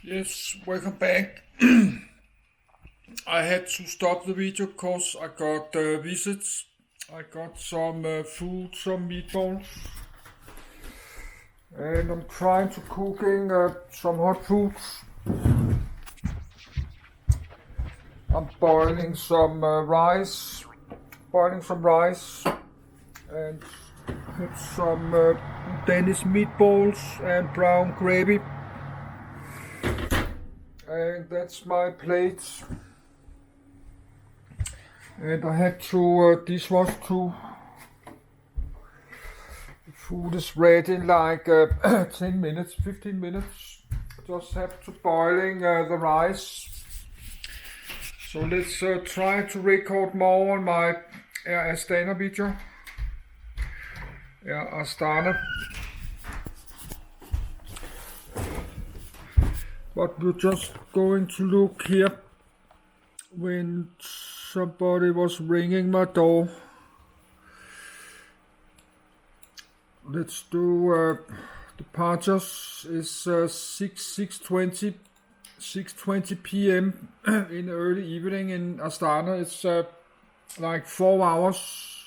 Yes, welcome back. I had to stop the video because I got visits. I got some food, some meatballs, and I'm trying to cooking some hot foods. I'm boiling some rice, and put some Danish meatballs and brown gravy. And that's my plate. And I had to dishwash too. The food is ready in like 10 minutes, 15 minutes. Just have to boiling the rice. So let's try to record more on my Air Astana video. Air Astana. But we're just going to look here when somebody was ringing my door. Let's do departures is 6:20 p.m. in early evening in Astana. It's like 4 hours.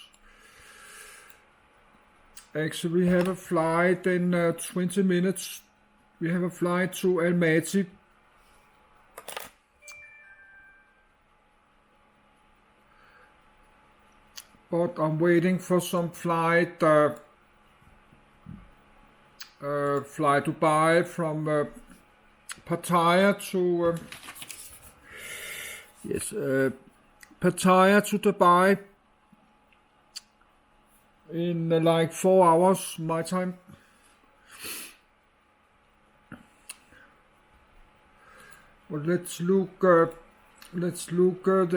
Actually, we have a flight in 20 minutes. We have a flight to Almaty. But I'm waiting for some flight Dubai from Pattaya to Pattaya to Dubai in like 4 hours my time. But let's look the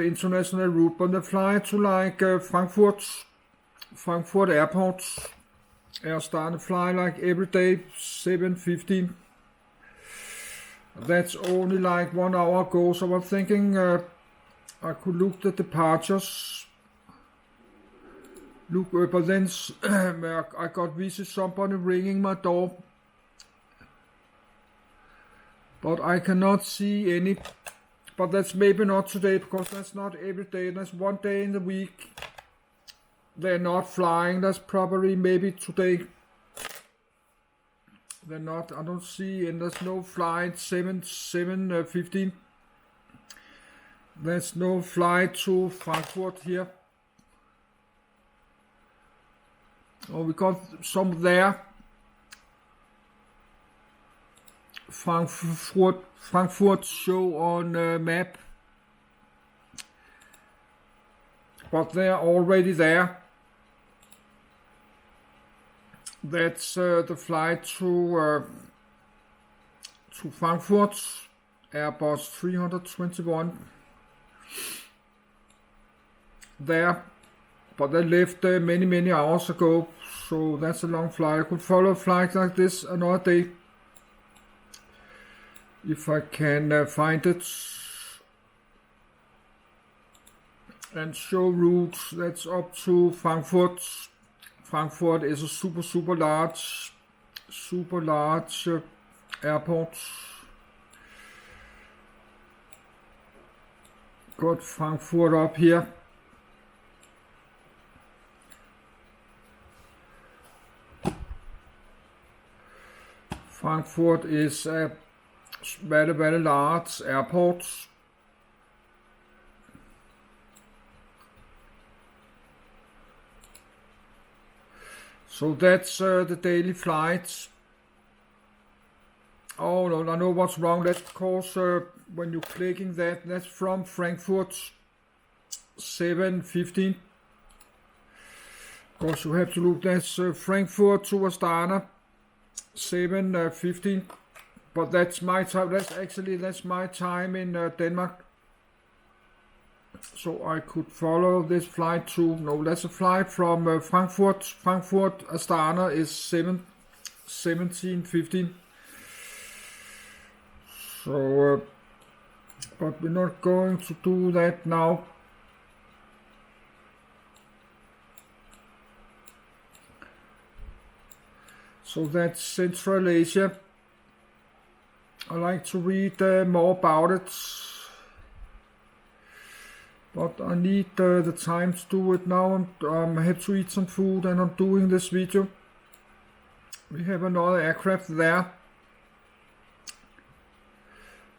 international route. On the flight to like Frankfurt Airport. Air Astana fly like every day 7:15. That's only like 1 hour ago. So I'm thinking I could look the departures. But then I got visit somebody ringing my door. But I cannot see any. But that's maybe not today because that's not every day. That's one day in the week. They're not flying. That's probably maybe today. They're not. I don't see, and there's no flight 7:15. There's no flight to Frankfurt here. Oh, we got some there. Frankfurt show on map, but they're already there. That's the flight to Frankfurt, Airbus 321. There, but they left many hours ago, so that's a long flight. I could follow a flight like this another day. If I can find it and show routes, that's up to Frankfurt. Frankfurt is a super large airport. Got Frankfurt up here. Frankfurt is a very large airport. So that's the daily flights. Oh no, I know what's wrong. That's because when you're clicking that's from Frankfurt 7:15. Of course you have to look. That's Frankfurt to Astana 7:15. But that's my time. That's my time in Denmark. So I could follow this flight to. No, that's a flight from Frankfurt. Frankfurt Astana is 17:15. So, but we're not going to do that now. So that's Central Asia. I like to read more about it, but I need the time to do it now. I have to eat some food and I'm doing this video. We have another aircraft there.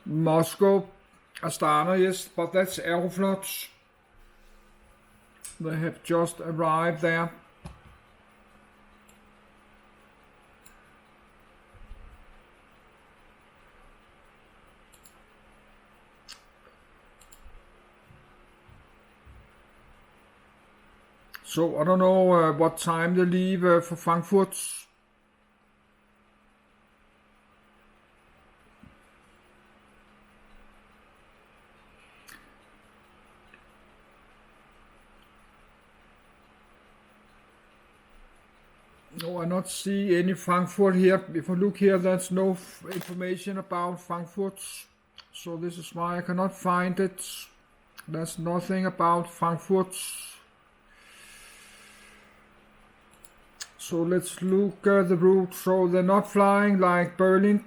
Moscow, Astana, yes, but that's Aeroflot. They have just arrived there. So I don't know what time they leave for Frankfurt. No, I not see any Frankfurt here. If I look here, there's no information about Frankfurt. So this is why I cannot find it. There's nothing about Frankfurt. So let's look at the route. So they're not flying like Berlin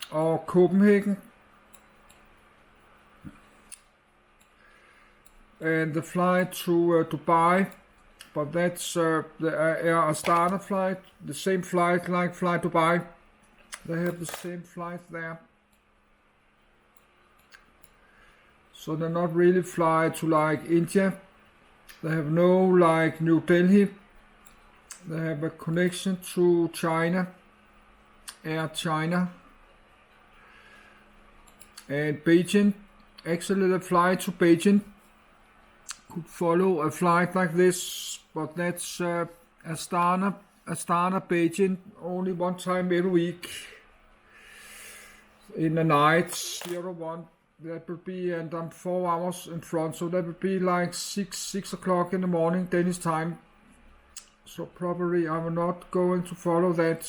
or Copenhagen. And the flight to Dubai. But that's the Air Astana flight, the same flight like fly Dubai. They have the same flight there. So they're not really fly to like India. They have no like New Delhi. They have a connection to China, Air China. And Beijing, actually they fly to Beijing. Could follow a flight like this, but that's Astana, Beijing, only one time every week. In the night, 01, that would be, and I'm 4 hours in front, so that would be like 6 o'clock in the morning, Danish time. So probably I'm not going to follow that.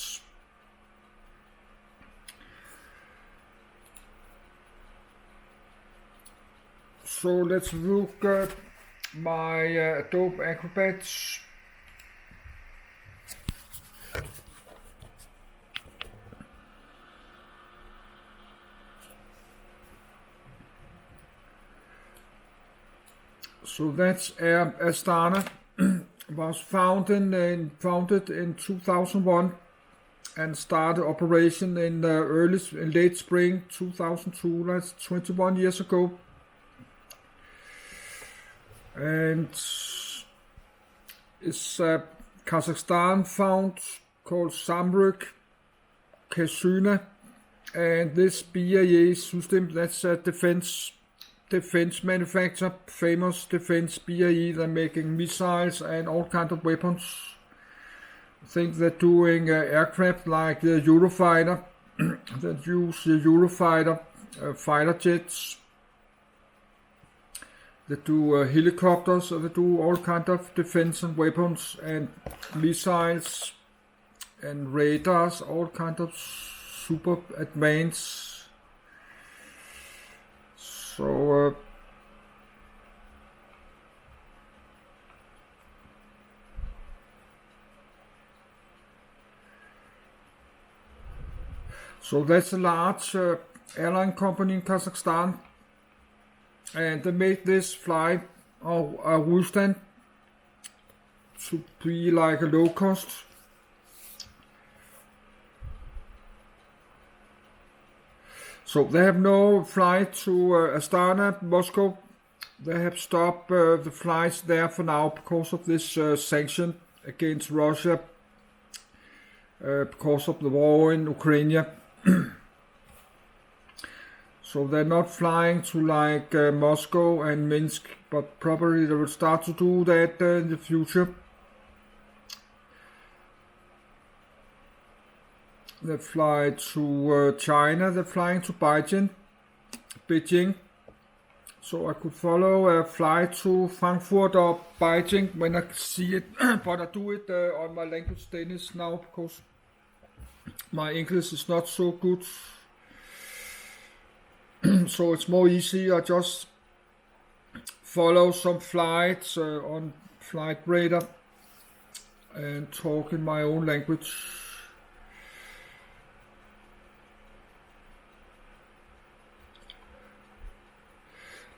So let's look at my Adobe Acrobat. So that's Air Astana. Was founded in 2001 and started operation in late spring 2002. That's 21 years ago. And it's a Kazakhstan found called Samruk Kasuna, and this BAE system, that's a defense manufacturer, famous defense BAE. They're making missiles and all kinds of weapons. I think they're doing aircraft like the Eurofighter that use the Eurofighter fighter jets. They do helicopters, they do all kinds of defense and weapons and missiles and radars, all kinds of super advanced. So that's a large airline company in Kazakhstan. And they made this flight of Rusland to be like a low cost. So they have no flight to Astana, Moscow. They have stopped the flights there for now because of this sanction against Russia, because of the war in Ukraine. So they're not flying to like Moscow and Minsk, but probably they will start to do that in the future. They fly to China, they're flying to Beijing. So I could follow a flight to Frankfurt or Beijing when I see it, but I do it on my language Danish now because my English is not so good. So it's more easy. I just follow some flights on Flight Radar and talk in my own language.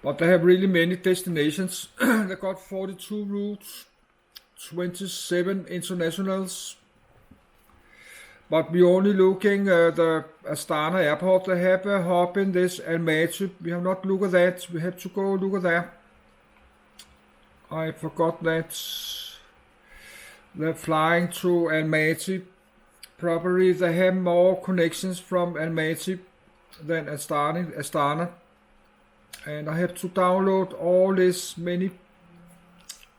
But they have really many destinations. They got 42 routes, 27 internationals. But we're only looking at the Astana airport. They have a hub in this Almaty. We have not looked at that. We have to go look at that. I forgot that. They're flying to Almaty. Probably they have more connections from Almaty than Astana. And I have to download all this many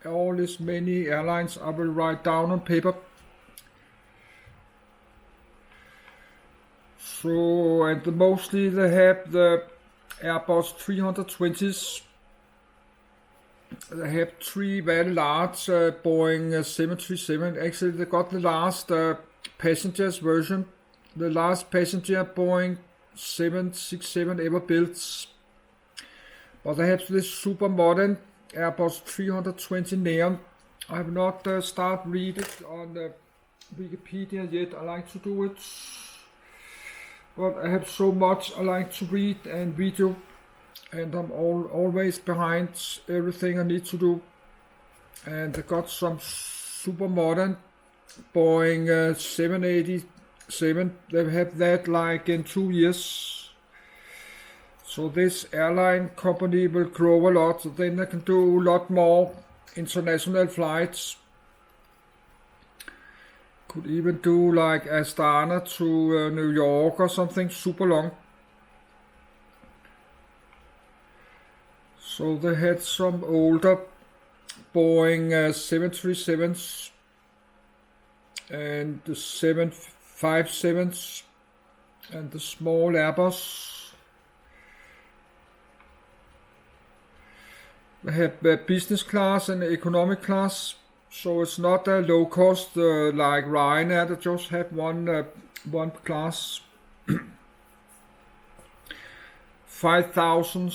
airlines. I will write down on paper. So, and mostly they have the Airbus 320s. They have 3 very large Boeing 737. Actually, they got the last passengers version. The last passenger Boeing 767 ever built. But they have this super modern Airbus 320 Neon. I have not started reading it on the Wikipedia yet. I like to do it. But I have so much I like to read and video. And I'm always behind everything I need to do. And I got some super modern Boeing 787. They have that like in 2 years. So this airline company will grow a lot. So then I can do a lot more international flights. Could even do like Astana to New York or something super long. So they had some older Boeing 737s and the 757s and the small Airbus. They have business class and economic class, so it's not a low cost like Ryanair. They just have one class. 5,000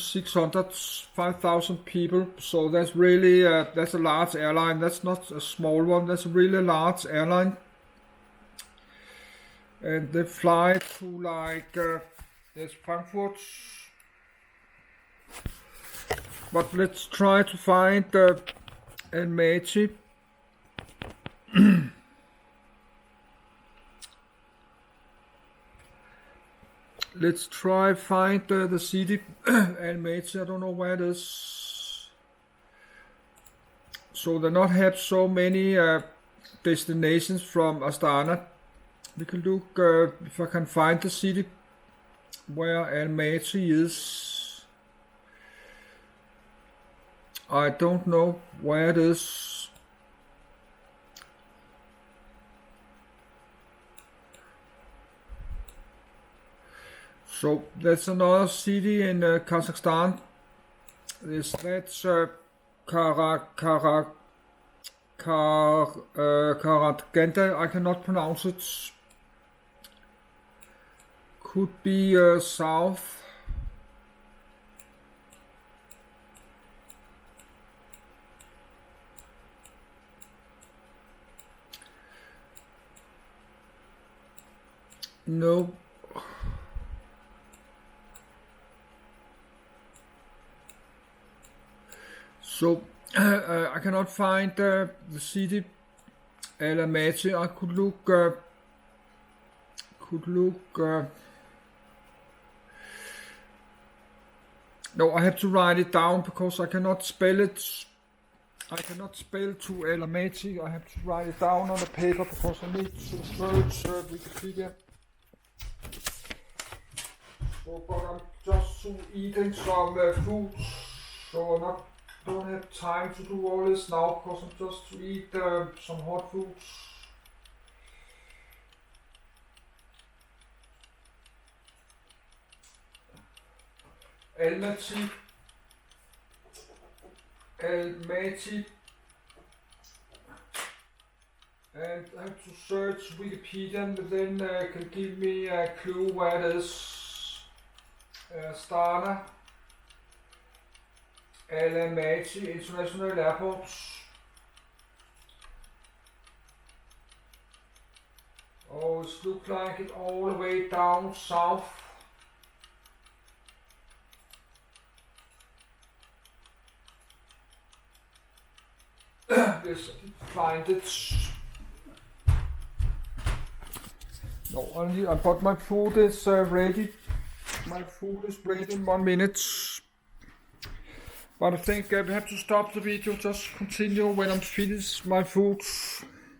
people, so that's really that's a large airline. That's not a small one. That's a really large airline, and they fly to like there's Frankfurt. But let's try to find Almaty. Let's try find the city Almaty. I don't know where it is. So they not have so many destinations from Astana. We can look if I can find the city where Almaty is. I don't know where it is. So that's another city in Kazakhstan. That's Karaganda. I cannot pronounce it. Could be south. No. So I cannot find the city Almaty. I could look. No, I have to write it down because I cannot spell it. I cannot spell to Almaty. I have to write it down on the paper because I need to search Wikipedia. So, but I'm just eating some food, so I don't have time to do all this now because I'm just to eat some hot foods. Almaty, and I have to search Wikipedia and then can give me a clue where it is. Astana, Almaty International Airport. Oh, it looks like it all the way down south. Yes, find it. No, only, but my food is ready. My food is ready in 1 minute. But I think we have to stop the video, just continue when I'm finished my food.